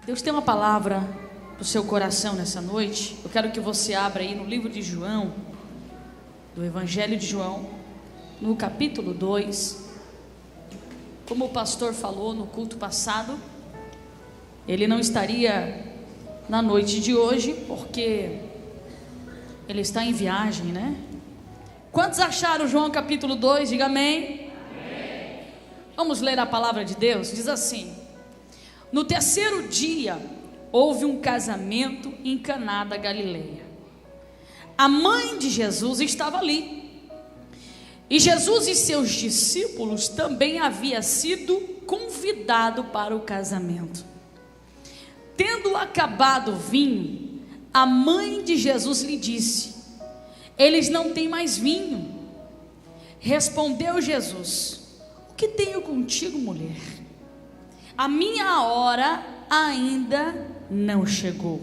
Deus tem uma palavra para o seu coração nessa noite. Eu quero que você abra aí no livro de João, do Evangelho de João, no capítulo 2. Como o pastor falou no culto passado, ele não estaria na noite de hoje, porque ele está em viagem, né? Quantos acharam João capítulo 2? Diga amém. Amém. Vamos ler a palavra de Deus. Diz assim: no terceiro dia houve um casamento em Caná da Galileia. A mãe de Jesus estava ali, e Jesus e seus discípulos também haviam sido convidados para o casamento. Tendo acabado o vinho, a mãe de Jesus lhe disse: eles não têm mais vinho. Respondeu Jesus: o que tenho contigo, mulher? A minha hora ainda não chegou.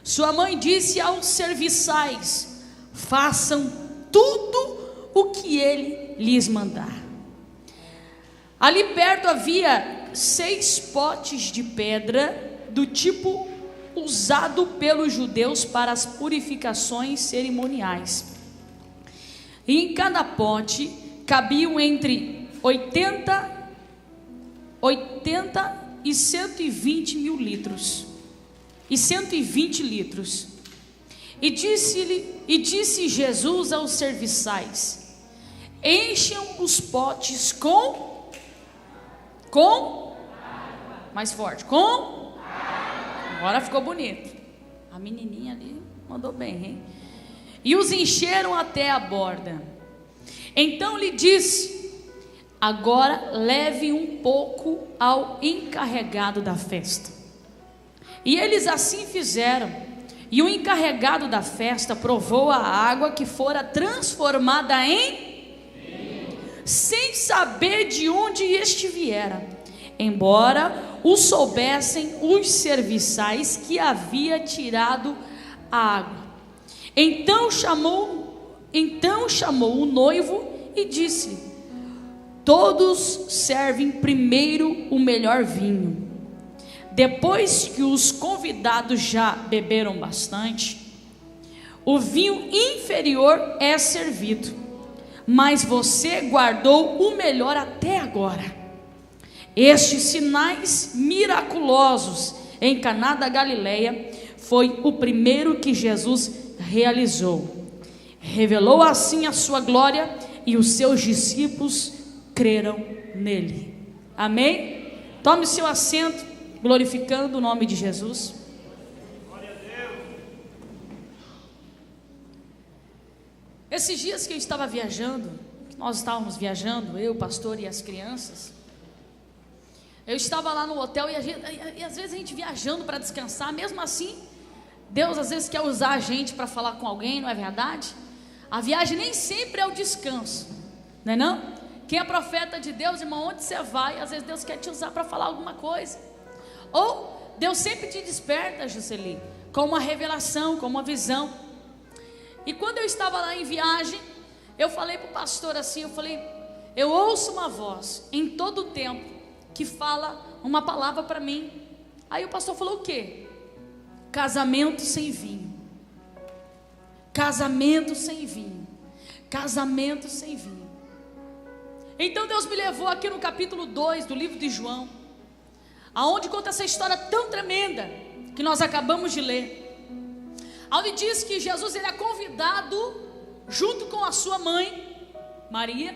Sua mãe disse aos serviçais: façam tudo o que ele lhes mandar. Ali perto havia 6 potes de pedra, do tipo usado pelos judeus para as purificações cerimoniais. E em cada pote cabiam entre 80 e 120 mil litros. E 120 litros. E disse Jesus aos serviçais: encham os potes com mais forte, agora ficou bonito. A menininha ali mandou bem, hein? E os encheram até a borda. Então lhe disse: agora leve um pouco ao encarregado da festa. E eles assim fizeram. E o encarregado da festa provou a água que fora transformada em vinho, sem saber de onde este viera, embora o soubessem os serviçais que havia tirado a água. Então chamou o noivo e disse: todos servem primeiro o melhor vinho. Depois que os convidados já beberam bastante, o vinho inferior é servido, mas você guardou o melhor até agora. Estes sinais miraculosos em Caná da Galileia foi o primeiro que Jesus realizou. Revelou assim a sua glória, e os seus discípulos creram nele. Amém? Tome seu assento, glorificando o nome de Jesus. Glória a Deus. Esses dias que eu estava viajando, nós estávamos viajando, eu, o pastor e as crianças, eu estava lá no hotel e às vezes a gente viajando para descansar, mesmo assim, Deus às vezes quer usar a gente para falar com alguém, não é verdade? A viagem nem sempre é o descanso, não é não? Quem é profeta de Deus, irmão, onde você vai, às vezes Deus quer te usar para falar alguma coisa. Ou Deus sempre te desperta, Jusceli, com uma revelação, com uma visão. E quando eu estava lá em viagem, eu falei para o pastor assim, eu ouço uma voz em todo o tempo que fala uma palavra para mim. Aí o pastor falou o quê? Casamento sem vinho. Casamento sem vinho. Casamento sem vinho. Então Deus me levou aqui no capítulo 2 do livro de João, aonde conta essa história tão tremenda que nós acabamos de ler. Onde diz que Jesus ele é convidado junto com a sua mãe Maria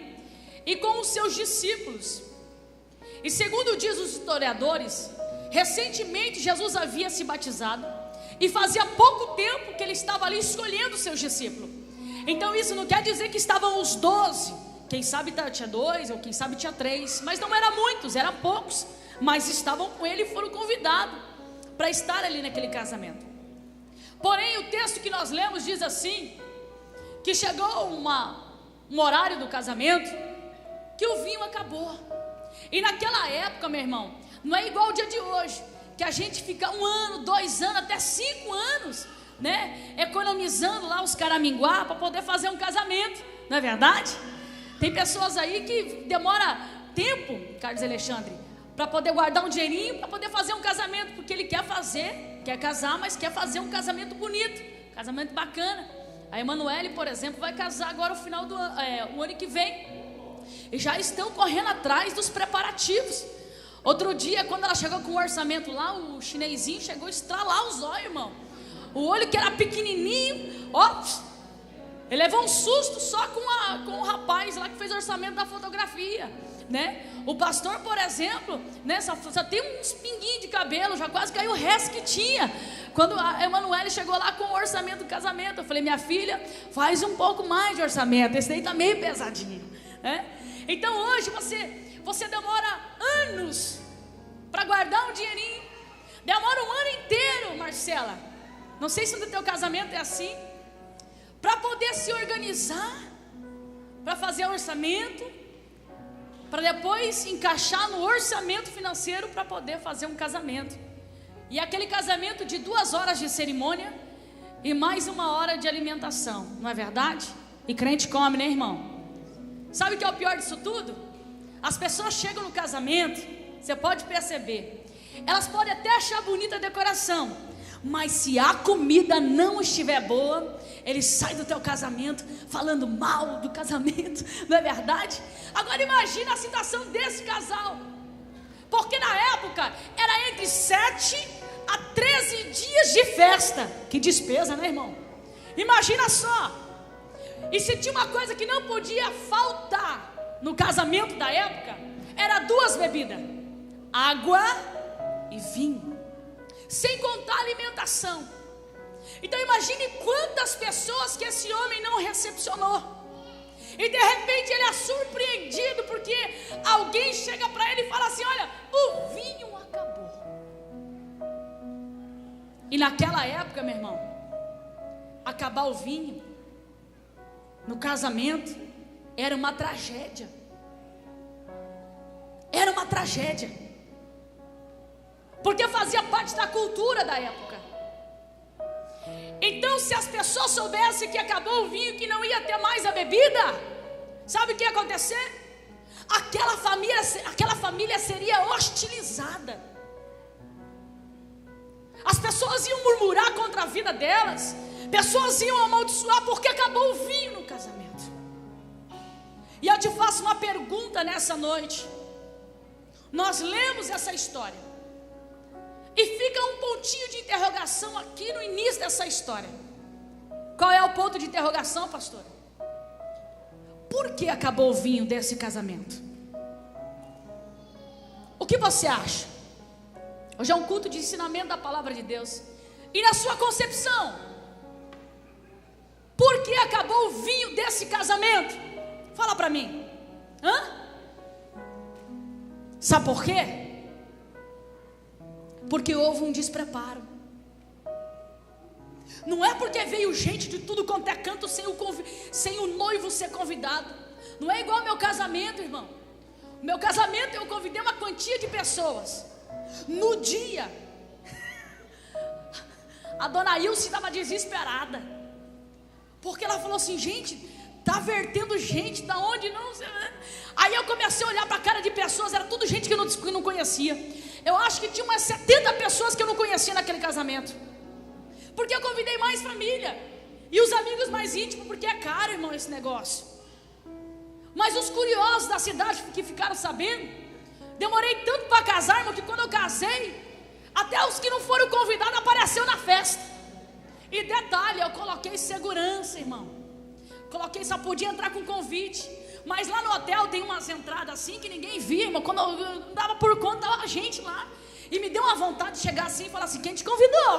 e com os seus discípulos. E segundo diz os historiadores, recentemente Jesus havia se batizado e fazia pouco tempo que ele estava ali escolhendo os seus discípulos. Então isso não quer dizer que estavam os 12, quem sabe tinha 2 ou quem sabe tinha 3, mas não eram muitos, eram poucos, mas estavam com ele e foram convidados para estar ali naquele casamento. Porém o texto que nós lemos diz assim, que chegou um horário do casamento, que o vinho acabou. E naquela época, meu irmão, não é igual o dia de hoje, que a gente fica 1 ano, 2 anos, até 5 anos, né, economizando lá os caraminguá para poder fazer um casamento, não é verdade? Tem pessoas aí que demora tempo, Carlos Alexandre, para poder guardar um dinheirinho, para poder fazer um casamento, porque ele quer casar, mas quer fazer um casamento bonito, casamento bacana. A Emanuele, por exemplo, vai casar agora no final do o ano que vem. E já estão correndo atrás dos preparativos. Outro dia, quando ela chegou com o orçamento lá, o chinesinho chegou a estralar os olhos, irmão. O olho que era pequenininho, ó, ele levou um susto só com o rapaz lá que fez o orçamento da fotografia, né? O pastor, por exemplo, né, só tem uns pinguinhos de cabelo, já quase caiu o resto que tinha. Quando a Emanuele chegou lá com o orçamento do casamento, eu falei, minha filha, faz um pouco mais de orçamento, esse daí tá meio pesadinho, né? Então hoje você demora anos para guardar um dinheirinho, demora um ano inteiro, Marcela, não sei se no teu casamento é assim, para poder se organizar, para fazer orçamento, para depois encaixar no orçamento financeiro para poder fazer um casamento. E aquele casamento de 2 horas de cerimônia e mais 1 hora de alimentação, não é verdade? E crente come, né, irmão? Sabe o que é o pior disso tudo? As pessoas chegam no casamento, você pode perceber, elas podem até achar bonita a decoração, mas se a comida não estiver boa, eles saem do teu casamento falando mal do casamento, não é verdade? Agora imagina a situação desse casal, porque na época era entre 7 a 13 dias de festa. Que despesa, né, irmão? Imagina só. E se tinha uma coisa que não podia faltar no casamento da época, era 2 bebidas: água e vinho, sem contar alimentação. Então imagine quantas pessoas que esse homem não recepcionou. E de repente ele é surpreendido porque alguém chega para ele e fala assim: olha, o vinho acabou. E naquela época, meu irmão, acabar o vinho no casamento era uma tragédia. Era uma tragédia, porque fazia parte da cultura da época. Então, se as pessoas soubessem que acabou o vinho, que não ia ter mais a bebida, sabe o que ia acontecer? Aquela família seria hostilizada. As pessoas iam murmurar contra a vida delas, pessoas iam amaldiçoar porque acabou o vinho no casamento. E eu te faço uma pergunta nessa noite. Nós lemos essa história e fica um pontinho de interrogação aqui no início dessa história. Qual é o ponto de interrogação, pastor? Por que acabou o vinho desse casamento? O que você acha? Hoje é um culto de ensinamento da palavra de Deus. E na sua concepção, por que acabou o vinho desse casamento? Fala para mim. Sabe por quê? Porque houve um despreparo. Não é porque veio gente de tudo quanto é canto sem o noivo ser convidado. Não é igual ao meu casamento, irmão. O meu casamento eu convidei uma quantia de pessoas. No dia, a dona Ilse estava desesperada, porque ela falou assim: gente, tá vertendo gente, da onde não sei. Aí eu comecei a olhar para a cara de pessoas, era tudo gente que eu não conhecia. Eu acho que tinha umas 70 pessoas que eu não conhecia naquele casamento, porque eu convidei mais família e os amigos mais íntimos, porque é caro, irmão, esse negócio. Mas os curiosos da cidade que ficaram sabendo, demorei tanto para casar, irmão, que quando eu casei, até os que não foram convidados apareceu na festa. E detalhe, eu coloquei segurança, irmão. Coloquei, só podia entrar com convite. Mas lá no hotel tem umas entradas assim que ninguém via, irmão. Quando eu não dava por conta, tava a gente lá. E me deu uma vontade de chegar assim e falar assim: quem te convidou?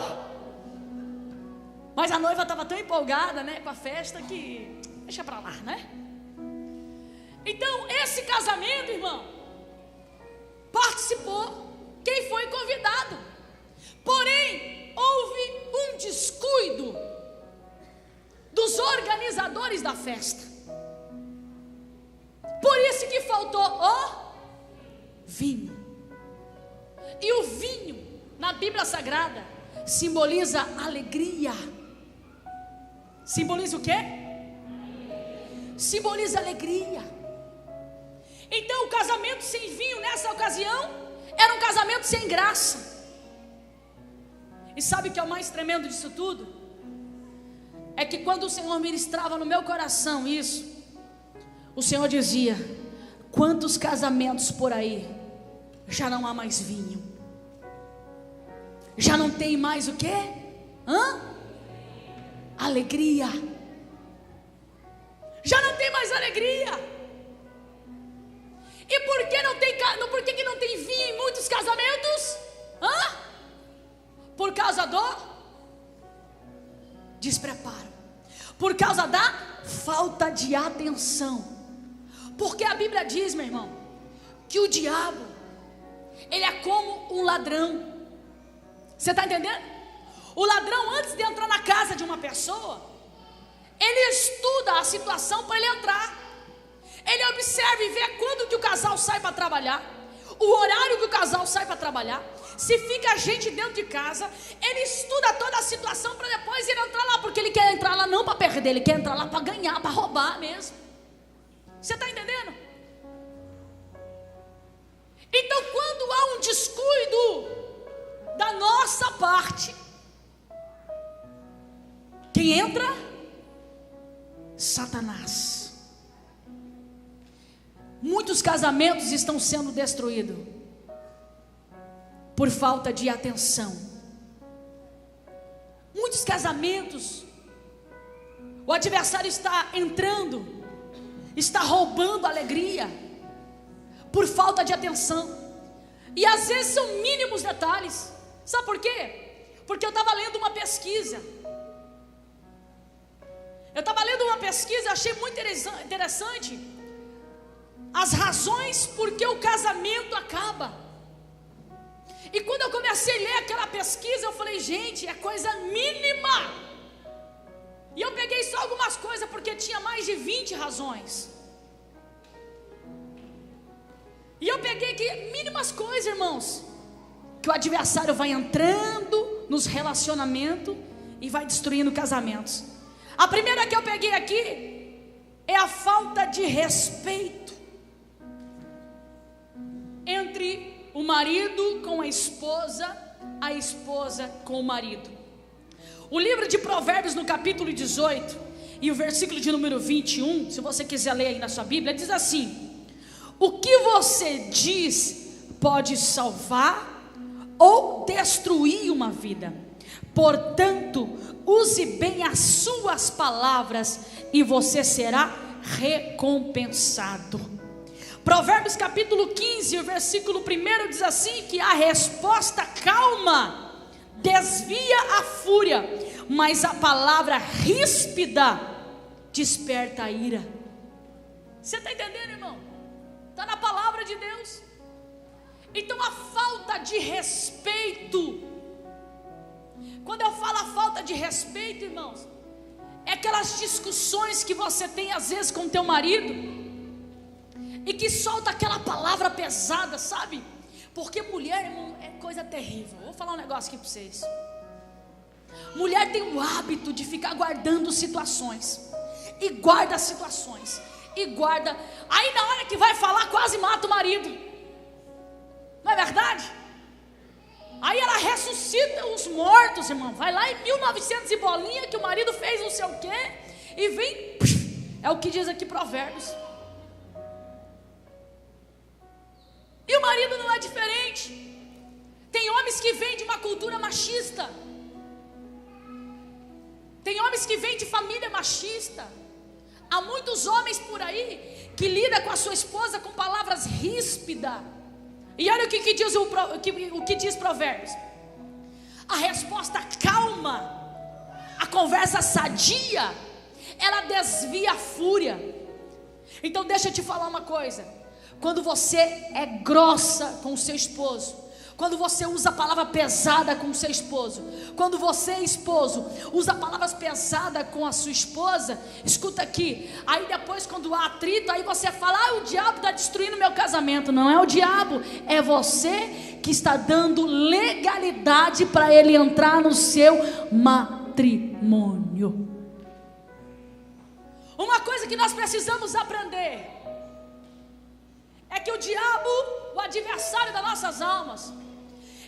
Mas a noiva estava tão empolgada, né, com a festa, que deixa pra lá, né? Então esse casamento, irmão, participou quem foi convidado. Porém, houve um descuido dos organizadores da festa. Por isso que faltou o vinho. E o vinho, na Bíblia Sagrada, simboliza alegria. Simboliza o quê? Simboliza alegria. Então o casamento sem vinho nessa ocasião era um casamento sem graça. E sabe o que é o mais tremendo disso tudo? É que quando o Senhor ministrava no meu coração isso, o Senhor dizia: quantos casamentos por aí já não há mais vinho, já não tem mais o quê? Alegria. Já não tem mais alegria. E por que não tem, por que não tem vinho em muitos casamentos? Por causa do despreparo, por causa da falta de atenção. Porque a Bíblia diz, meu irmão, que o diabo, ele é como um ladrão. Você está entendendo? O ladrão, antes de entrar na casa de uma pessoa, ele estuda a situação para ele entrar. Ele observa e vê quando que o casal sai para trabalhar, o horário que o casal sai para trabalhar, se fica gente dentro de casa. Ele estuda toda a situação para depois ele entrar lá, porque ele quer entrar lá não para perder, ele quer entrar lá para ganhar, para roubar mesmo. Você está entendendo? Então, quando há um descuido da nossa parte, quem entra? Satanás. Muitos casamentos estão sendo destruídos por falta de atenção. Muitos casamentos, o adversário está entrando, está roubando a alegria por falta de atenção. E às vezes são mínimos detalhes. Sabe por quê? Porque eu estava lendo uma pesquisa. Achei muito interessante as razões por que o casamento acaba. E quando eu comecei a ler aquela pesquisa, eu falei: gente, é coisa mínima. E eu peguei só algumas coisas, porque tinha mais de 20 razões. E eu peguei aqui mínimas coisas, irmãos, que o adversário vai entrando nos relacionamentos e vai destruindo casamentos. A primeira que eu peguei aqui é a falta de respeito entre o marido com a esposa com o marido. O livro de Provérbios, no capítulo 18 e o versículo de número 21, se você quiser ler aí na sua Bíblia, diz assim: o que você diz pode salvar ou destruir uma vida. Portanto, use bem as suas palavras e você será recompensado. Provérbios capítulo 15, o versículo 1 diz assim: que a resposta calma desvia a fúria, mas a palavra ríspida desperta a ira. Você está entendendo, irmão? Está na palavra de Deus. Então a falta de respeito, quando eu falo a falta de respeito, irmãos, é aquelas discussões que você tem às vezes com teu marido, e que solta aquela palavra pesada, sabe? Porque mulher, irmão, é coisa terrível. Vou falar um negócio aqui para vocês. Mulher tem o hábito de ficar guardando situações, e guarda situações, e guarda. Aí na hora que vai falar, quase mata o marido. Não é verdade? Aí ela ressuscita os mortos, irmão. Vai lá em 1900 e bolinha, que o marido fez não sei o quê, e vem, é o que diz aqui Provérbios. E o marido não é diferente. Tem homens que vêm de uma cultura machista, tem homens que vêm de família machista. Há muitos homens por aí que lidam com a sua esposa com palavras ríspidas. E olha o que diz Provérbios: a resposta calma, a conversa sadia, ela desvia a fúria. Então deixa eu te falar uma coisa: quando você é grossa com o seu esposo, quando você usa a palavra pesada com o seu esposo, quando você, esposo, usa palavras pesadas com a sua esposa, escuta aqui, aí depois quando há atrito, aí você fala: o diabo está destruindo meu casamento. Não é o diabo, é você que está dando legalidade para ele entrar no seu matrimônio. Uma coisa que nós precisamos aprender é que o diabo, o adversário das nossas almas,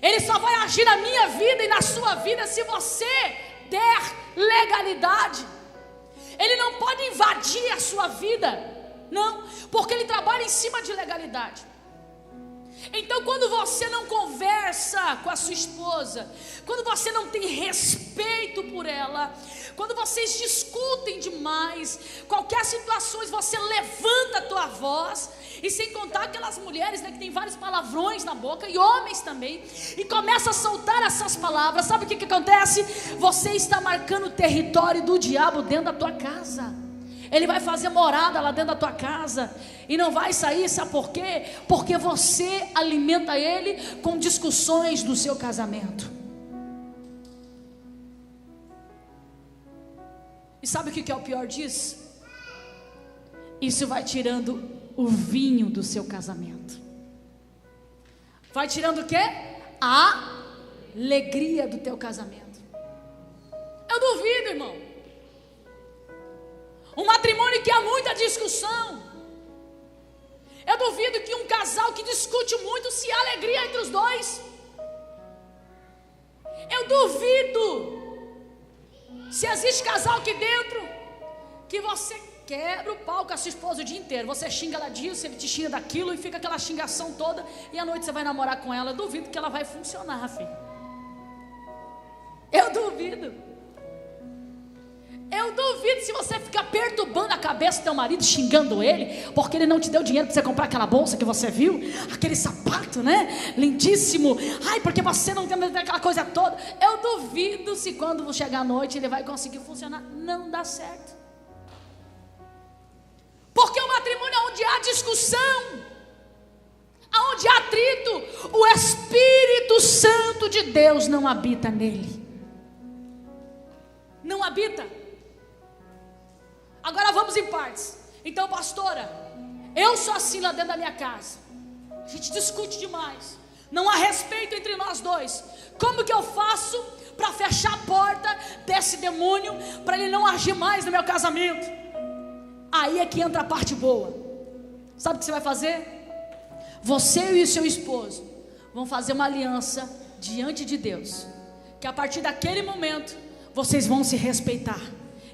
Ele só vai agir na minha vida e na sua vida se você der legalidade. Ele não pode invadir a sua vida, não, porque ele trabalha em cima de legalidade. Então, quando você não conversa com a sua esposa, quando você não tem respeito por ela, quando vocês discutem demais, qualquer situação você levanta a tua voz, e sem contar aquelas mulheres, né, que tem vários palavrões na boca, e homens também, e começa a soltar essas palavras, sabe o que acontece? Você está marcando o território do diabo dentro da tua casa. Ele vai fazer morada lá dentro da tua casa e não vai sair, sabe por quê? Porque você alimenta ele com discussões do seu casamento. E sabe o que é o pior disso? Isso vai tirando o vinho do seu casamento. Vai tirando o quê? A alegria do teu casamento. Eu duvido, irmão. Um matrimônio que há muita discussão. Eu duvido que um casal que discute muito se há alegria entre os dois. Eu duvido se existe casal aqui dentro que você quebra o pau com a sua esposa o dia inteiro. Você xinga ela disso, ele te xinga daquilo e fica aquela xingação toda. E à noite você vai namorar com ela. Eu duvido que ela vai funcionar, filho. Eu duvido. Eu duvido se você ficar perturbando a cabeça do teu marido, xingando ele, porque ele não te deu dinheiro para você comprar aquela bolsa que você viu, aquele sapato, né, lindíssimo, ai, porque você não tem aquela coisa toda. Eu duvido se quando chegar à noite ele vai conseguir funcionar. Não dá certo. Porque o matrimônio é onde há discussão, aonde há atrito, o Espírito Santo de Deus não habita nele. Não habita. Agora vamos em partes. Então, pastora, eu sou assim lá dentro da minha casa. A gente discute demais. Não há respeito entre nós dois. Como que eu faço para fechar a porta desse demônio, para ele não agir mais no meu casamento? Aí é que entra a parte boa. Sabe o que você vai fazer? Você e o seu esposo vão fazer uma aliança diante de Deus, que a partir daquele momento vocês vão se respeitar.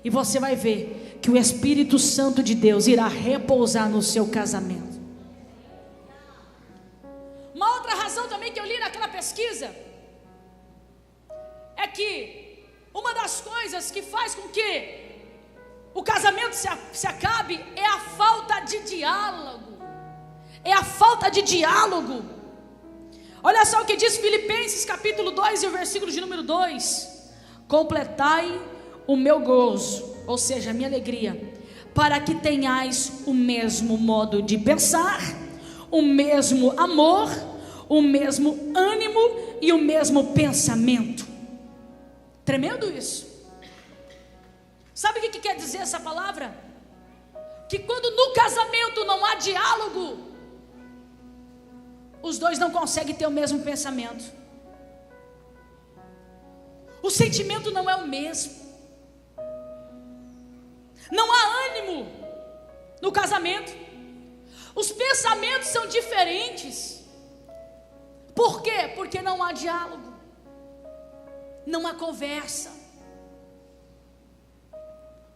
E você vai ver que o Espírito Santo de Deus irá repousar no seu casamento. Uma outra razão também que eu li naquela pesquisa é que uma das coisas que faz com que o casamento se acabe é a falta de diálogo. É a falta de diálogo. Olha só o que diz Filipenses capítulo 2 e o versículo de número 2: completai o meu gozo, ou seja, a minha alegria, para que tenhais o mesmo modo de pensar, o mesmo amor, o mesmo ânimo e o mesmo pensamento. Tremendo isso. Sabe o que quer dizer essa palavra? Que quando no casamento não há diálogo, os dois não conseguem ter o mesmo pensamento. O sentimento não é o mesmo. Não há ânimo no casamento. Os pensamentos são diferentes. Por quê? Porque não há diálogo, não há conversa.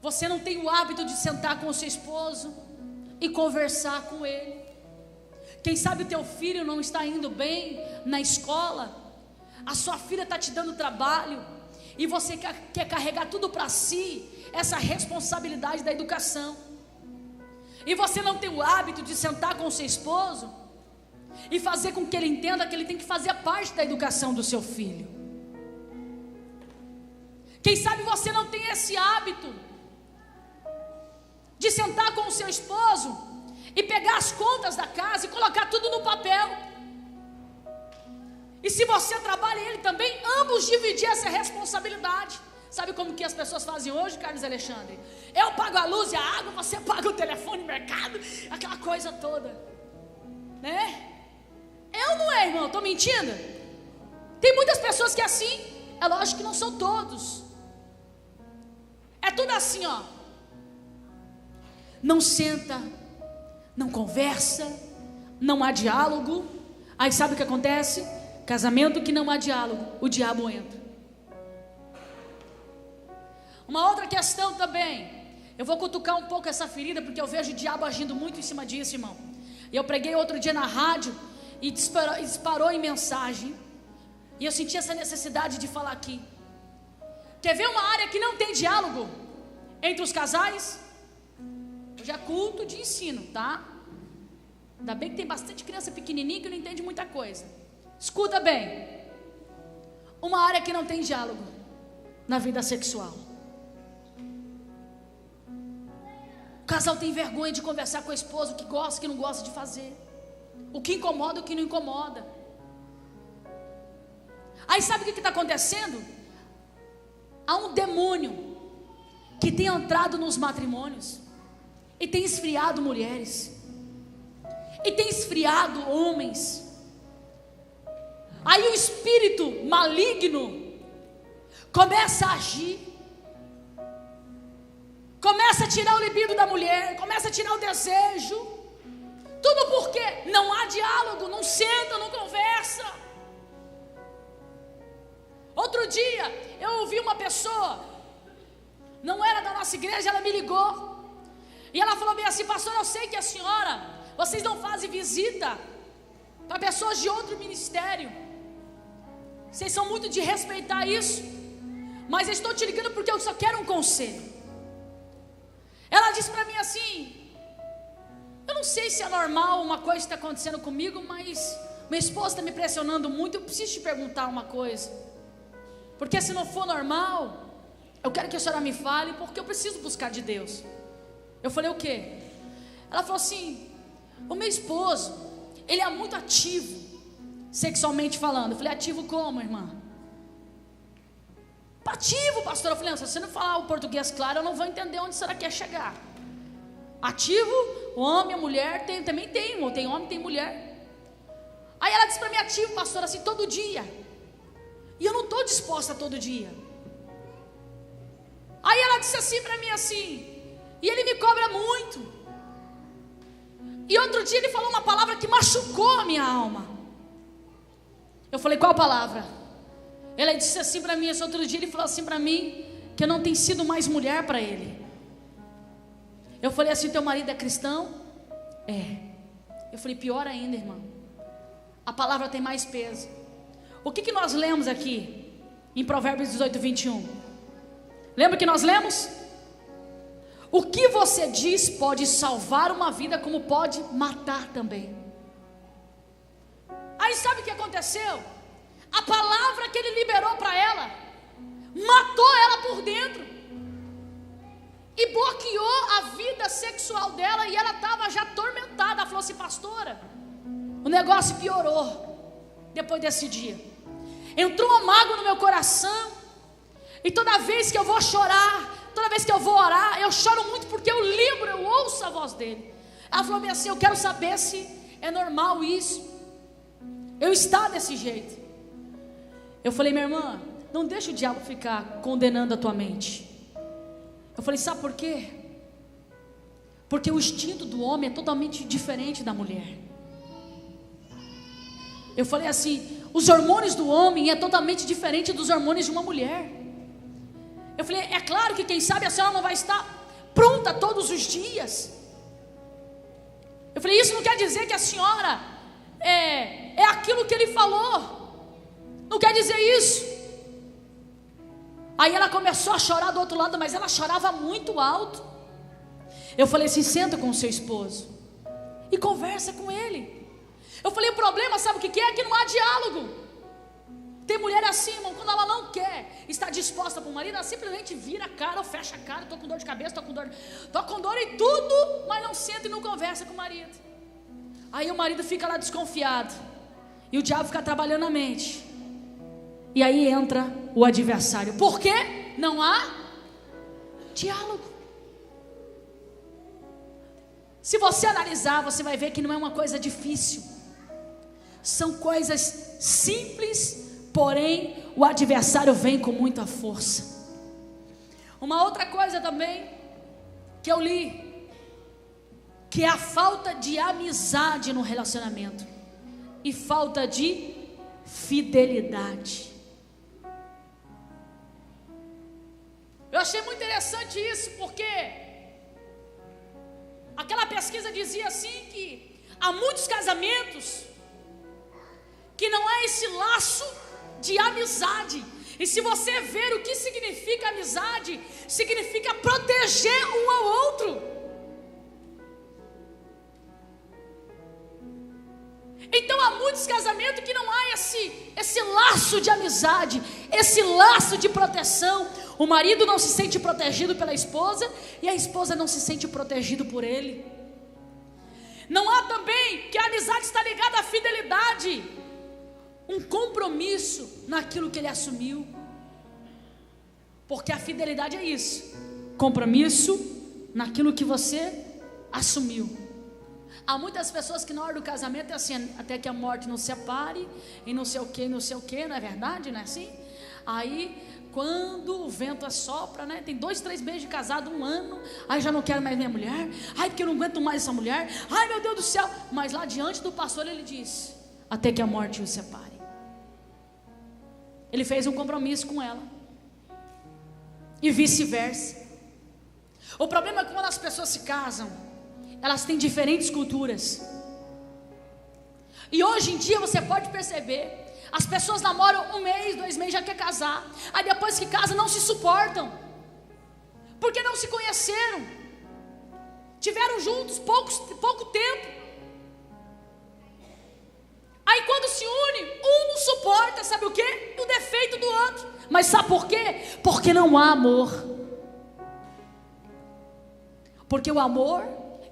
Você não tem o hábito de sentar com o seu esposo e conversar com ele. Quem sabe o teu filho não está indo bem na escola, a sua filha está te dando trabalho, e você quer carregar tudo para si, essa responsabilidade da educação, e você não tem o hábito de sentar com o seu esposo e fazer com que ele entenda que ele tem que fazer parte da educação do seu filho. Quem sabe você não tem esse hábito de sentar com o seu esposo e pegar as contas da casa e colocar tudo no papel. E se você trabalha ele também, ambos dividir essa responsabilidade. Sabe como que as pessoas fazem hoje, Carlos Alexandre? Eu pago a luz e a água, você paga o telefone, o mercado, aquela coisa toda, né? Eu não é, irmão, estou mentindo? Tem muitas pessoas que é assim. É lógico que não são todos. É tudo assim, ó. Não senta, não conversa, não há diálogo. Aí sabe o que acontece? Casamento que não há diálogo, o diabo entra. Uma outra questão também, eu vou cutucar um pouco essa ferida, porque eu vejo o diabo agindo muito em cima disso, irmão. E eu preguei outro dia na rádio e disparou em mensagem, e eu senti essa necessidade de falar aqui. Quer ver uma área que não tem diálogo entre os casais? Hoje é culto de ensino, tá? Ainda bem que tem bastante criança pequenininha que não entende muita coisa. Escuta bem. Uma área que não tem diálogo na vida sexual. O casal tem vergonha de conversar com a esposa, o que gosta, o que não gosta de fazer, o que incomoda, o que não incomoda. Aí sabe o que está acontecendo? Há um demônio que tem entrado nos matrimônios e tem esfriado mulheres, e tem esfriado homens. Aí o espírito maligno começa a agir, começa a tirar o libido da mulher, começa a tirar o desejo. Tudo porque não há diálogo, não senta, não conversa. Outro dia eu ouvi uma pessoa, não era da nossa igreja, ela me ligou e ela falou bem assim: pastor, eu sei que a senhora, vocês não fazem visita para pessoas de outro ministério, vocês são muito de respeitar isso, mas eu estou te ligando porque eu só quero um conselho. Ela disse para mim assim: eu não sei se é normal uma coisa que está acontecendo comigo, mas minha esposa está me pressionando muito, eu preciso te perguntar uma coisa, porque se não for normal, eu quero que a senhora me fale, porque eu preciso buscar de Deus. Eu falei: o quê? Ela falou assim: o meu esposo, ele é muito ativo, sexualmente falando. Eu falei: ativo como, irmã? Ativo, pastor. Eu falei: não, se você não falar o português claro, eu não vou entender onde a senhora quer chegar. Ativo, o homem, a mulher, também tem homem, tem mulher. Aí ela disse para mim: ativo, pastor, assim, todo dia. E eu não estou disposta todo dia. Aí ela disse assim para mim assim: e ele me cobra muito. E outro dia ele falou uma palavra que machucou a minha alma. Eu falei: qual palavra? Ela disse assim para mim, esse outro dia ele falou assim para mim, que eu não tenho sido mais mulher para ele. Eu falei assim: teu marido é cristão? É. Eu falei: pior ainda, irmão, a palavra tem mais peso. O que nós lemos aqui em Provérbios 18, 21? Lembra que nós lemos? O que você diz pode salvar uma vida, como pode matar também. Aí sabe o que aconteceu? A palavra que ele liberou para ela matou ela por dentro e bloqueou a vida sexual dela, e ela estava já atormentada. Ela falou assim: pastora, o negócio piorou depois desse dia. Entrou uma mágoa no meu coração, e toda vez que eu vou chorar, toda vez que eu vou orar, eu choro muito, porque eu lembro, eu ouço a voz dele. Ela falou bem assim: eu quero saber se é normal isso, eu estar desse jeito. Eu falei: minha irmã, não deixa o diabo ficar condenando a tua mente. Eu falei: sabe por quê? Porque o instinto do homem é totalmente diferente da mulher. Eu falei assim: os hormônios do homem é totalmente diferente dos hormônios de uma mulher. Eu falei: é claro que quem sabe a senhora não vai estar pronta todos os dias. Eu falei: isso não quer dizer que a senhora é aquilo que ele falou. Não quer dizer isso. Aí ela começou a chorar do outro lado, mas ela chorava muito alto. Eu falei assim: senta com o seu esposo e conversa com ele. Eu falei: o problema, sabe o que é? Que não há diálogo. Tem mulher assim, irmão, quando ela não quer estar disposta para o marido, ela simplesmente vira a cara ou fecha a cara: estou com dor de cabeça, estou com dor em tudo, mas não senta e não conversa com o marido. Aí o marido fica lá desconfiado, e o diabo fica trabalhando na mente. E aí entra o adversário. Por quê? Não há diálogo. Se você analisar, você vai ver que não é uma coisa difícil. São coisas simples, porém o adversário vem com muita força. Uma outra coisa também que eu li, que é a falta de amizade no relacionamento e falta de fidelidade. Eu achei muito interessante isso, porque aquela pesquisa dizia assim que há muitos casamentos que não há esse laço de amizade. E se você ver o que significa amizade, significa proteger um ao outro. Então há muitos casamentos que não há esse laço de amizade, esse laço de proteção. O marido não se sente protegido pela esposa e a esposa não se sente protegida por ele. Não há também que a amizade está ligada à fidelidade, um compromisso naquilo que ele assumiu. Porque a fidelidade é isso, compromisso naquilo que você assumiu. Há muitas pessoas que na hora do casamento é assim, até que a morte nos separe, e não sei o que, não é verdade, não é assim? Aí, quando o vento assopra, né? Tem 2, 3 meses de casado, 1 ano, aí já não quero mais minha mulher, ai porque eu não aguento mais essa mulher, ai meu Deus do céu, mas lá diante do pastor ele diz, até que a morte os separe. Ele fez um compromisso com ela, e vice-versa. O problema é que quando as pessoas se casam, elas têm diferentes culturas. E hoje em dia você pode perceber, as pessoas namoram 1 mês, 2 meses, já quer casar. Aí depois que casam não se suportam, porque não se conheceram, tiveram juntos pouco tempo. Aí quando se une, um não suporta, sabe o quê? O defeito do outro. Mas sabe por quê? Porque não há amor. Porque o amor,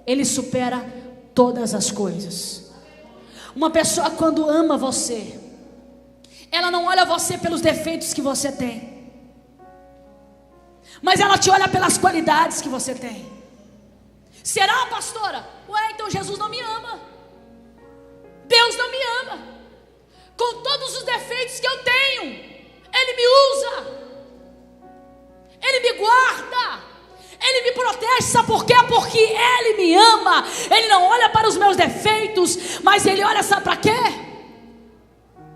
ele supera todas as coisas. Uma pessoa quando ama você, ela não olha você pelos defeitos que você tem, mas ela te olha pelas qualidades que você tem. Será, pastora? Ué, então Jesus não me ama, Deus não me ama. Com todos os defeitos que eu tenho, Ele me usa, Ele me guarda, Ele me protege. Sabe por quê? Porque Ele me ama. Ele não olha para os meus defeitos, mas Ele olha, sabe para quê?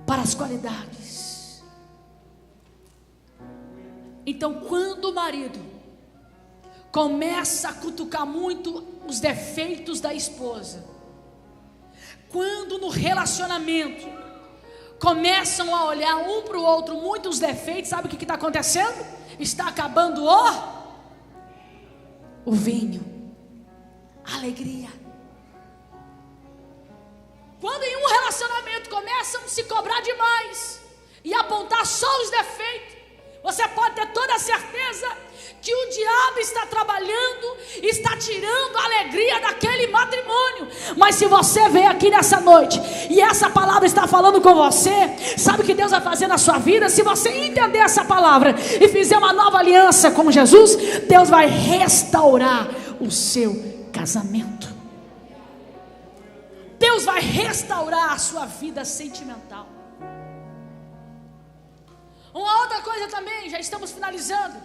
Para as qualidades. Então quando o marido começa a cutucar muito os defeitos da esposa, quando no relacionamento começam a olhar um para o outro muitos defeitos, sabe o que está acontecendo? Está acabando o vinho, a alegria. Quando em um relacionamento começam a se cobrar demais e apontar só os defeitos, você pode ter toda a certeza que o diabo está trabalhando, está tirando a alegria daquele matrimônio. Mas se você veio aqui nessa noite e essa palavra está falando com você, sabe o que Deus vai fazer na sua vida? Se você entender essa palavra e fizer uma nova aliança com Jesus, Deus vai restaurar o seu casamento. Deus vai restaurar a sua vida sentimental. Uma outra coisa também, já estamos finalizando,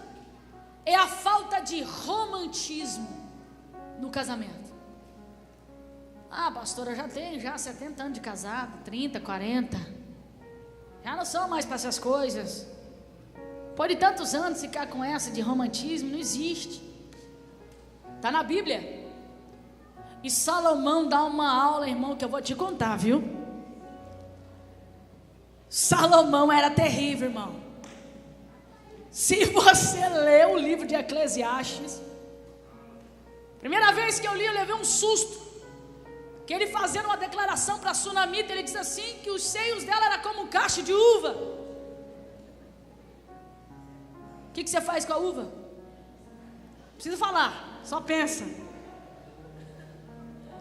é a falta de romantismo no casamento. Ah, pastora, eu já tenho 70 anos de casado, 30, 40. Já não sou mais para essas coisas. Pode tantos anos ficar com essa de romantismo, não existe. Está na Bíblia. E Salomão dá uma aula, irmão, que eu vou te contar, viu? Salomão era terrível, irmão. Se você ler o livro de Eclesiastes, primeira vez que eu li, eu levei um susto. Que ele fazendo uma declaração para a sunamita, ele diz assim, que os seios dela eram como um cacho de uva. O que você faz com a uva? Não precisa falar, só pensa.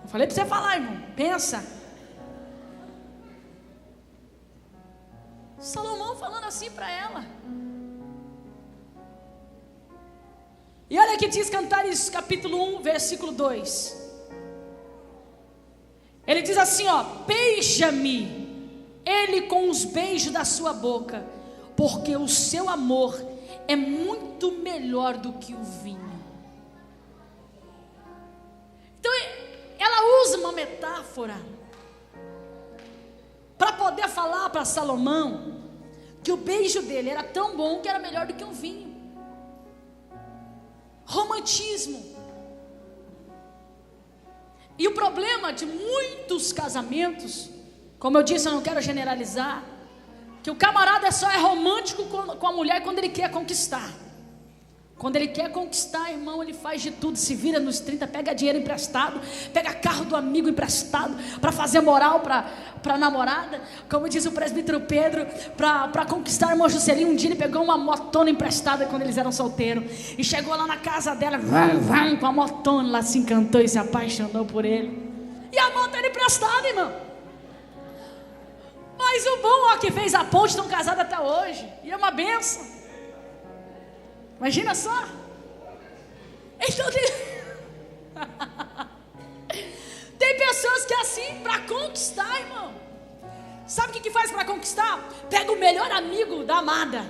Eu falei para você falar, irmão, pensa. Salomão falando assim para ela. E olha que diz Cantares capítulo 1, versículo 2. Ele diz assim, ó: beija-me, ele com os beijos da sua boca, porque o seu amor é muito melhor do que o vinho. Então ela usa uma metáfora para poder falar para Salomão que o beijo dele era tão bom que era melhor do que um vinho. Romantismo. E o problema de muitos casamentos, como eu disse, eu não quero generalizar, que o camarada só é romântico com a mulher quando ele quer conquistar. Quando ele quer conquistar, irmão, ele faz de tudo, se vira nos 30, pega dinheiro emprestado, pega carro do amigo emprestado, para fazer moral para a namorada. Como diz o presbítero Pedro, para conquistar a irmã Juscelino, um dia ele pegou uma motona emprestada quando eles eram solteiros, e chegou lá na casa dela, com a motona, lá se encantou e se apaixonou por ele, e a moto era emprestada, irmão. Mas o bom, ó, que fez a ponte, estão casados até hoje, e é uma benção. Imagina só. Então tem pessoas que é assim, para conquistar, irmão. Sabe o que faz para conquistar? Pega o melhor amigo da amada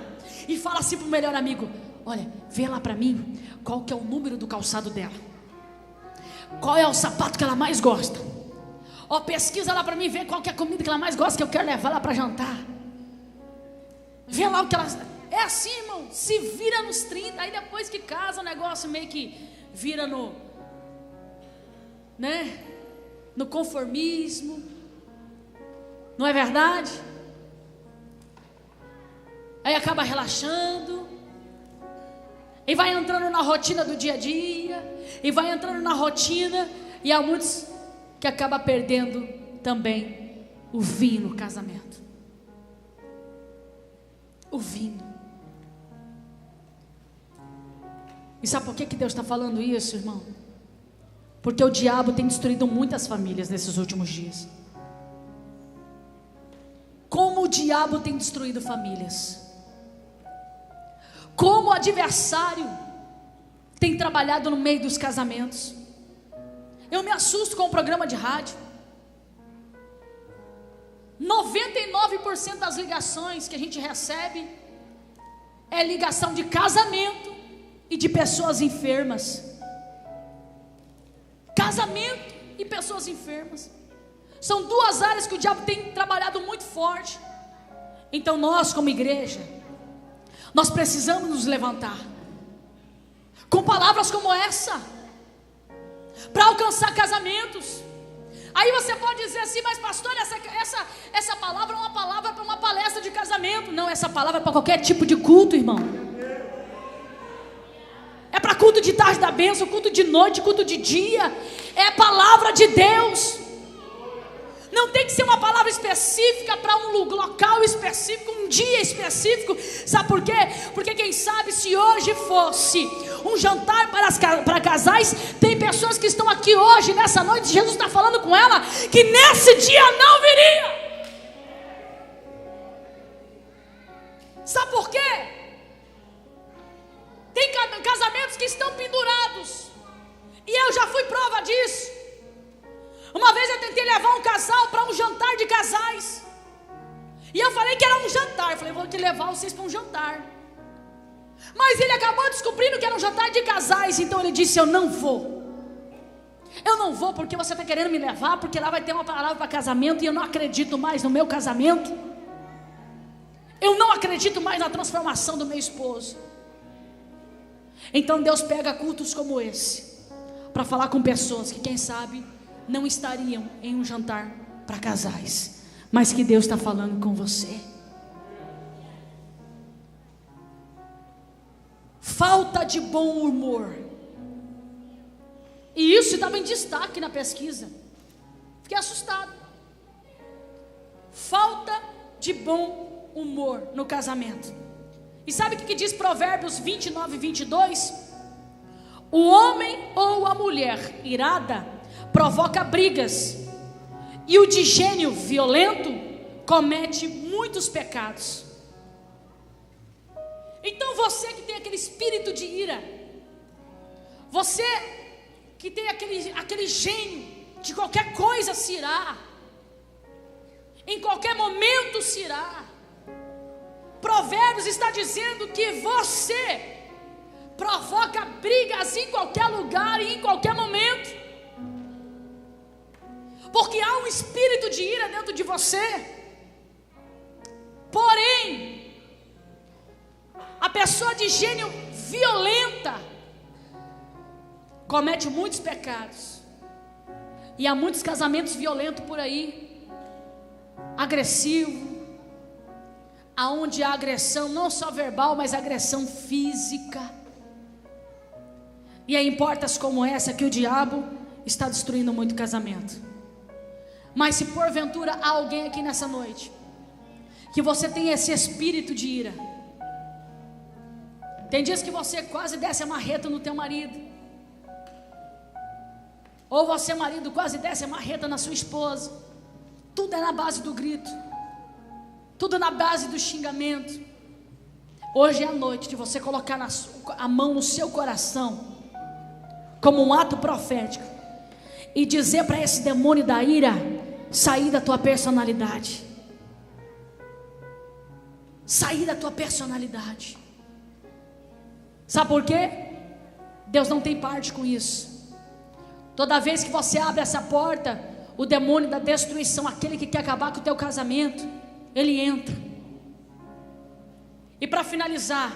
e fala assim pro melhor amigo: olha, vê lá para mim qual que é o número do calçado dela, qual é o sapato que ela mais gosta. Ó, pesquisa lá para mim, vê qual que é a comida que ela mais gosta, que eu quero levar lá para jantar. Vê lá o que ela... É assim, irmão, se vira nos 30, aí depois que casa o negócio meio que vira no conformismo, não é verdade? Aí acaba relaxando, e vai entrando na rotina do dia a dia, e vai entrando na rotina, e há muitos que acabam perdendo também o vinho no casamento. O vinho. E sabe por que Deus está falando isso, irmão? Porque o diabo tem destruído muitas famílias nesses últimos dias. Como o diabo tem destruído famílias. Como o adversário tem trabalhado no meio dos casamentos. Eu me assusto com o programa de rádio. 99% das ligações que a gente recebe é ligação de casamento e de pessoas enfermas. Casamento e pessoas enfermas são duas áreas que o diabo tem trabalhado muito forte. Então nós, como igreja, nós precisamos nos levantar com palavras como essa para alcançar casamentos. Aí você pode dizer assim: mas pastor, essa palavra é uma palavra para uma palestra de casamento. Não, essa palavra é para qualquer tipo de culto, irmão. É para culto de tarde da bênção, culto de noite, culto de dia. É a palavra de Deus. Não tem que ser uma palavra específica para um local específico, um dia específico. Sabe por quê? Porque quem sabe se hoje fosse um jantar para casais, tem pessoas que estão aqui hoje, nessa noite, Jesus está falando com ela, que nesse dia não viria. Sabe por quê? Tem casamentos que estão pendurados, e eu já fui prova disso. Uma vez eu tentei levar um casal para um jantar de casais, e eu falei que era um jantar. Eu falei: vou te levar vocês para um jantar. Mas ele acabou descobrindo que era um jantar de casais. Então ele disse: eu não vou. Eu não vou porque você está querendo me levar, porque lá vai ter uma palavra para casamento, e eu não acredito mais no meu casamento. Eu não acredito mais na transformação do meu esposo. Então Deus pega cultos como esse para falar com pessoas que, quem sabe, não estariam em um jantar para casais, mas que Deus está falando com você. Falta de bom humor. E isso estava em destaque na pesquisa. Fiquei assustado. Falta de bom humor no casamento. E sabe o que diz Provérbios 29, 22? O homem ou a mulher irada provoca brigas, e o de gênio violento comete muitos pecados. Então você que tem aquele espírito de ira, você que tem aquele gênio de qualquer coisa se irá, em qualquer momento se irá. Provérbios está dizendo que você provoca brigas em qualquer lugar e em qualquer momento, porque há um espírito de ira dentro de você. Porém, a pessoa de gênio violenta comete muitos pecados. E há muitos casamentos violentos por aí, agressivo, aonde há agressão não só verbal, mas agressão física. E é em portas como essa que o diabo está destruindo muito casamento. Mas se porventura há alguém aqui nessa noite que você tem esse espírito de ira, tem dias que você quase desce a marreta no teu marido, ou você, marido, quase desce a marreta na sua esposa. Tudo é na base do grito, tudo na base do xingamento. Hoje é a noite de você colocar a mão no seu coração, como um ato profético, e dizer para esse demônio da ira sair da tua personalidade. Sair da tua personalidade. Sabe por quê? Deus não tem parte com isso. Toda vez que você abre essa porta, o demônio da destruição, aquele que quer acabar com o teu casamento, ele entra. E para finalizar,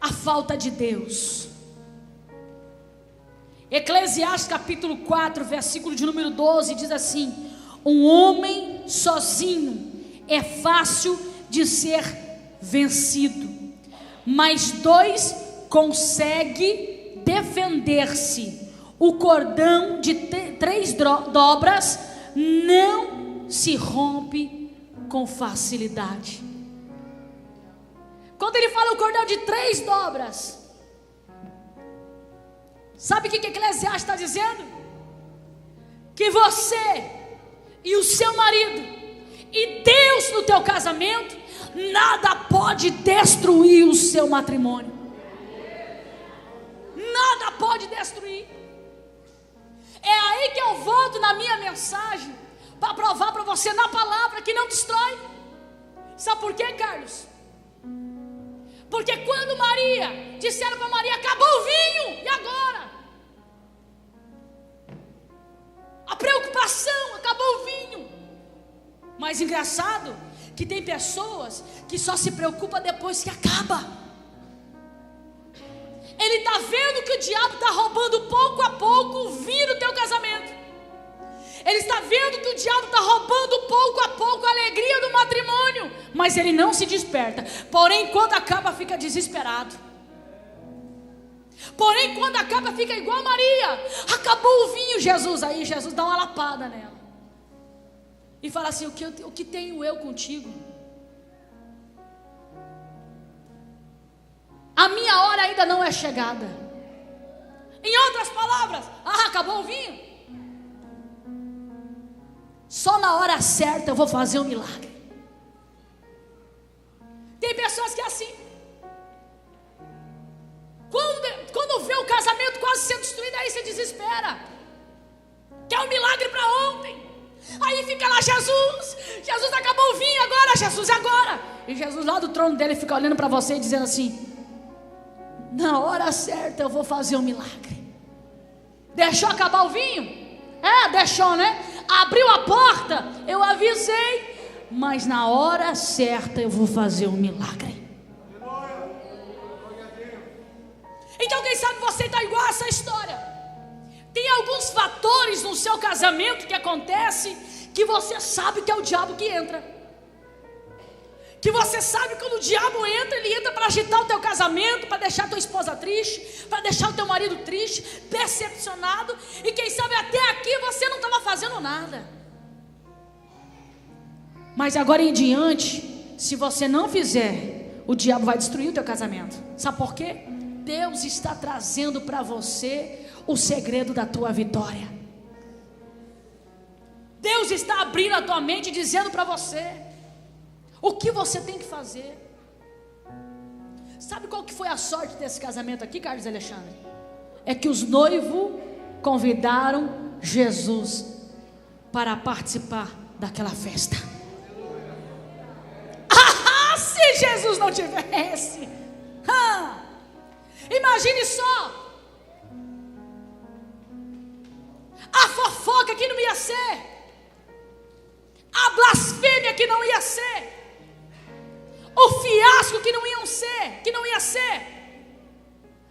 a falta de Deus. Eclesiastes capítulo 4, versículo de número 12, diz assim: um homem sozinho é fácil de ser vencido, mas dois conseguem defender-se. O cordão de 3 dobras não se rompe com facilidade. Quando ele fala o cordão de 3 dobras, sabe o que Eclesiastes está dizendo? Que você e o seu marido e Deus no teu casamento, nada pode destruir o seu matrimônio. Nada pode destruir. É aí que eu volto na minha mensagem, para provar para você na palavra que não destrói. Sabe por quê, Carlos? Porque quando Maria, disseram para Maria: acabou o vinho, e agora? A preocupação, acabou o vinho. Mas engraçado que tem pessoas que só se preocupam depois que acaba. Ele está vendo que o diabo está roubando pouco a pouco o vinho do teu casamento. Ele está vendo que o diabo está roubando pouco a pouco a alegria do matrimônio. Mas ele não se desperta. Porém, quando acaba, fica desesperado. Porém, quando acaba, fica igual Maria: acabou o vinho, Jesus. Aí Jesus dá uma lapada nela e fala assim: o que tenho eu contigo? A minha hora ainda não é chegada. Em outras palavras, acabou o vinho? Só na hora certa eu vou fazer um milagre. Tem pessoas que é assim. Quando vê o casamento quase sendo destruído, aí se desespera. Quer um milagre para ontem. Aí fica lá: Jesus acabou o vinho, agora Jesus, agora. E Jesus lá do trono dele fica olhando para você e dizendo assim: na hora certa eu vou fazer um milagre. Deixou acabar o vinho? Deixou, né? Abriu a porta, eu avisei, mas na hora certa eu vou fazer um milagre. Então quem sabe você está igual a essa história. Tem alguns fatores no seu casamento que acontece, que você sabe que é o diabo que entra. Que você sabe que quando o diabo entra, ele entra para agitar o teu casamento, para deixar a tua esposa triste, para deixar o teu marido triste, decepcionado. E quem sabe até aqui você não estava fazendo nada. Mas agora em diante, se você não fizer, o diabo vai destruir o teu casamento. Sabe por quê? Deus está trazendo para você o segredo da tua vitória. Deus está abrindo a tua mente, dizendo para você o que você tem que fazer. Sabe qual que foi a sorte desse casamento aqui, Carlos Alexandre? É que os noivos convidaram Jesus para participar daquela festa. Se Jesus não tivesse, imagine só a fofoca que não ia ser, a blasfêmia que não ia ser, o fiasco que não ia ser.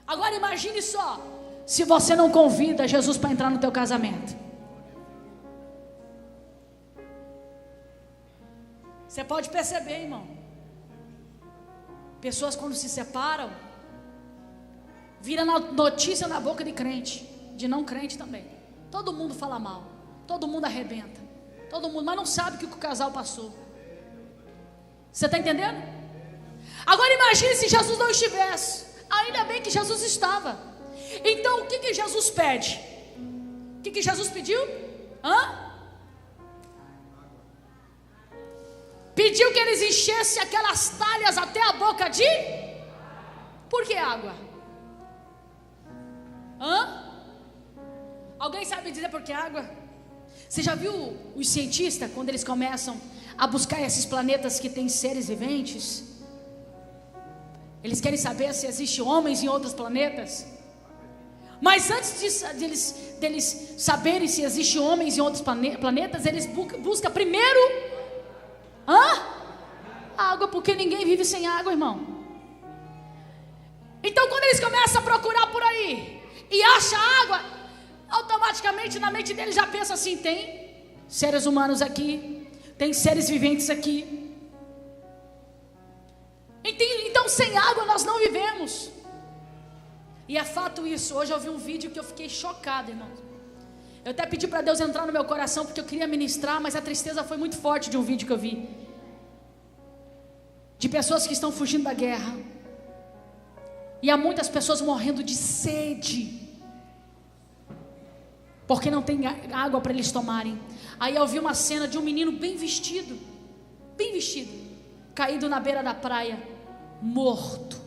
Agora imagine só, se você não convida Jesus para entrar no teu casamento. Você pode perceber, irmão, pessoas quando se separam, vira notícia na boca de crente, de não crente também. Todo mundo fala mal, todo mundo arrebenta, todo mundo, mas não sabe o que o casal passou. Você está entendendo? Agora imagine se Jesus não estivesse. Ainda bem que Jesus estava. Então o que Jesus pede? O que Jesus pediu? Pediu que eles enchessem aquelas talhas até a boca de... Por que água? Alguém sabe dizer por que água? Você já viu os cientistas, quando eles começam a buscar esses planetas que têm seres viventes? Eles querem saber se existem homens em outros planetas. Mas antes deles saberem se existem homens em outros planetas, eles buscam primeiro água, porque ninguém vive sem água, irmão. Então quando eles começam a procurar por aí e acham água, automaticamente na mente deles já pensa assim: tem seres humanos aqui, tem seres viventes aqui. Então sem água nós não vivemos. E é fato isso. Hoje eu vi um vídeo que eu fiquei chocado, irmão. Eu até pedi para Deus entrar no meu coração, porque eu queria ministrar, mas a tristeza foi muito forte de um vídeo que eu vi, de pessoas que estão fugindo da guerra. E há muitas pessoas morrendo de sede, porque não tem água para eles tomarem. Aí eu vi uma cena de um menino bem vestido, caído na beira da praia, morto,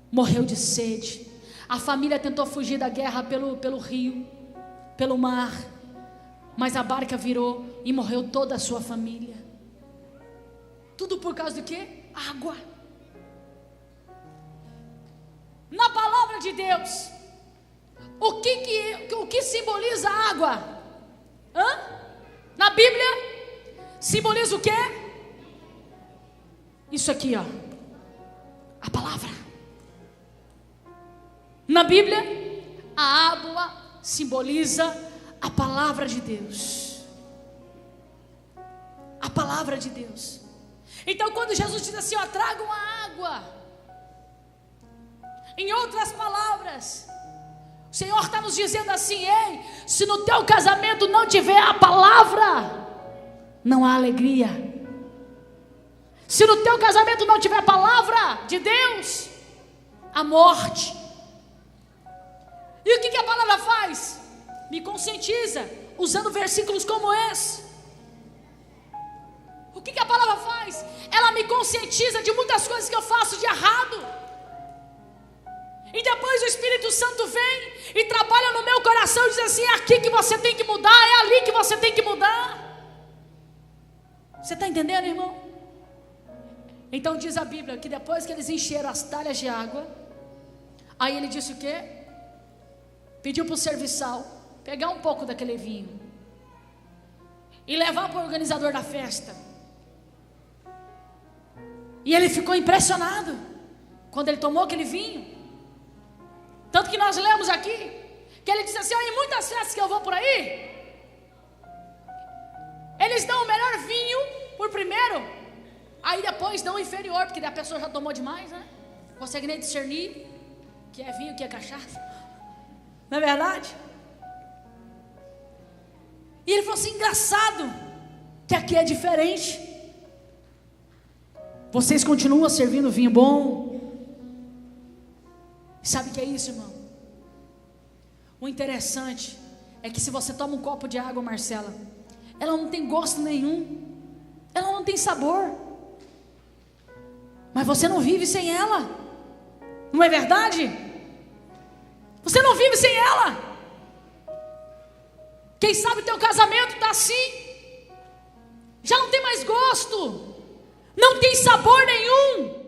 morreu de sede. A família tentou fugir da guerra pelo rio, pelo mar, mas a barca virou e morreu toda a sua família. Tudo por causa do quê? Água. Na palavra de Deus, o que simboliza a água? Na Bíblia simboliza o quê? Isso aqui, a palavra. Na Bíblia, a água simboliza a palavra de Deus. A palavra de Deus. Então quando Jesus diz assim, tragam a água, em outras palavras, o Senhor está nos dizendo assim: ei, se no teu casamento não tiver a palavra, não há alegria. Se no teu casamento não tiver a palavra de Deus, há morte. E o que a palavra faz? Me conscientiza, usando versículos como esse. O que a palavra faz? Ela me conscientiza de muitas coisas que eu faço de errado. E depois o Espírito Santo vem e trabalha no meu coração e diz assim: é aqui que você tem que mudar, é ali que você tem que mudar. Você está entendendo, irmão? Então diz a Bíblia que depois que eles encheram as talhas de água, aí ele disse o quê? Pediu para o serviçal pegar um pouco daquele vinho e levar para o organizador da festa. E ele ficou impressionado quando ele tomou aquele vinho. Tanto que nós lemos aqui que ele disse assim: em muitas festas que eu vou por aí, eles dão o melhor vinho por primeiro, aí depois dão o inferior, porque a pessoa já tomou demais, né? Não consegue nem discernir que é vinho, que é cachaça. Não é verdade? E ele falou assim: engraçado que aqui é diferente. Vocês continuam servindo vinho bom. Sabe o que é isso, irmão? O interessante é que se você toma um copo de água, Marcela, ela não tem gosto nenhum, ela não tem sabor, mas você não vive sem ela. Não é verdade? Você não vive sem ela. Quem sabe teu casamento está assim, já não tem mais gosto, não tem sabor nenhum.